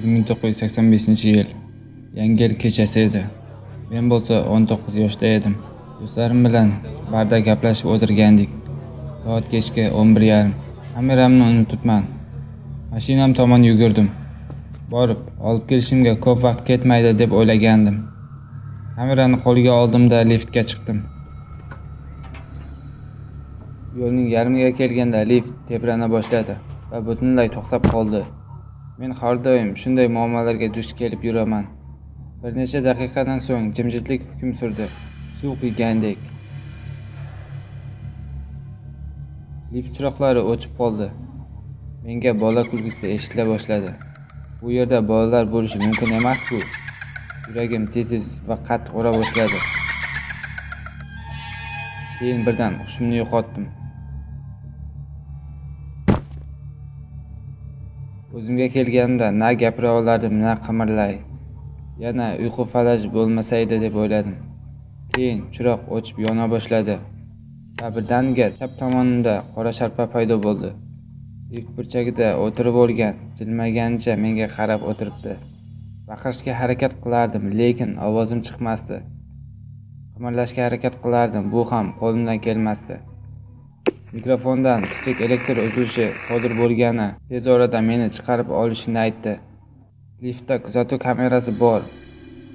1985-yil Yangi yil kechasi edi. Men bo'lsa 19 yoshda edim. Do'stlarim bilan barda gaplashib o'tirgandik. Soat kechki 11:30. Kameramni unutibman. Mashinam tomon yugurdim. Borib, olib kelishimga ko'p vaqt ketmaydi deb o'ylagandim. Kamerani qo'lga oldimda liftga chiqdim. Yo'lning yarmiga kelganda lift tebrana boshladi va butunlay to'xtab qoldi. Men har doim shunday muammolarga duch kelib yuraman. Bir necha daqiqadan so'ng jimjitlik hukm surdi. Suv quygandek. Lift chiroqlari o'chib qoldi. Menga bola kulgisi eshitila boshladi. Bu yerda bolalar bo'lishi mumkin emas-ku. Yuragim tez-tez va qattiq ura boshladi. Keyin birdan hushimni yo'qotdim. O'zimga kelganimda na gapira olardim, na qimirlay. Yana uyqu falaji bo'lmasaydi deb o'yladim. Keyin chiroq o'chib yona boshladi va birdaniga chap tomonimda qora sharpa paydo bo'ldi. Lift burchagida o'tirib olgan, jilmaganicha menga qarab o'tiribdi. Baqirishga harakat qilardim, lekin ovozim chiqmasdi. Qimirlashga harakat qilardim, bu ham qo'limdan kelmasdi. Mikrofondan kichik elektr uzilishi sodir bo'lgani tez orada meni chiqarib olishini aytdi. Liftda kuzatuv kamerasi bor.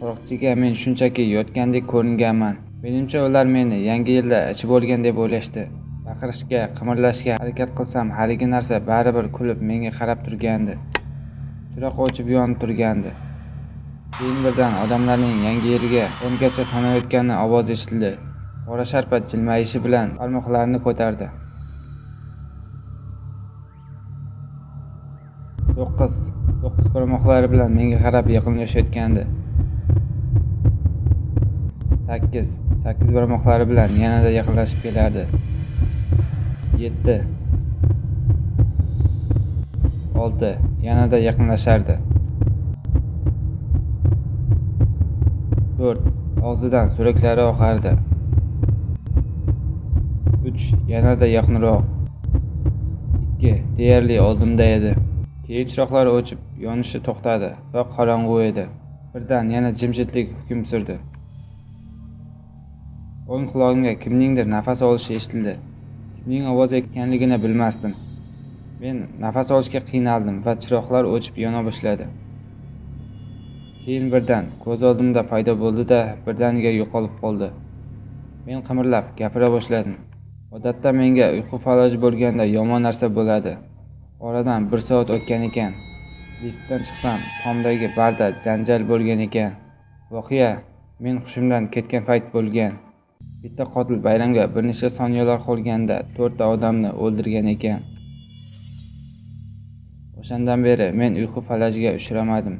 Qo'riqchiga men shunchaki yotgandek ko'ringanman. Menimcha ular meni Yangi yilda ichib olgan deb o'ylashdi. Baqirishga, qimirlashga harakat qilsam, haligi narsa baribir kulib menga qarab turgandi. Chiroq o'chib yonib turgandi. Keyin birdan odamlarning Yangi yilga 10gacha sanayotgani ovoz eshitildi. Qora sharpa jilmayishi bilan barmoqlarini ko'tardi. 9 barmoqlari bilan menga qarab yaqinlashayotgandi. 8 barmoqlari bilan yanada yaqinlashib kelardi. 7 6 yanada yaqinlashardi. 4 og'zidan so'raklari oqardi. 3 yanada yaqinroq. 2 deyarli oldimda edi. Keyin chiroqlar o'chib, yonishi to'xtadi va qorong'u edi. Birdan yana jimjitlik hukm surdi. O'ng qulog'imga kimningdir nafas olishi eshitildi. Kimning ovozi ekanligini bilmasdim. Men nafas olishga qiynaldim va chiroqlar o'chib yona boshladi. Keyin birdan ko'z oldimda paydo bo'ldi-da, birdaniga yo'qolib qoldi. Men qimirlab gapira boshladim. Odatda menga uyqu faloji bo'lganda yomon narsa bo'ladi. Oradan 1 soat o'tgan ekan. Liftdan chiqsam, tomdagi barda janjal bo'lgan ekan. Voqea men hushimdan ketgan payt bo'lgan. Bitta qotil bayramga bir necha soniyalar qolganda 4 ta odamni o'ldirgan ekan. O'shandan beri men uyqu falajiga uchramadim.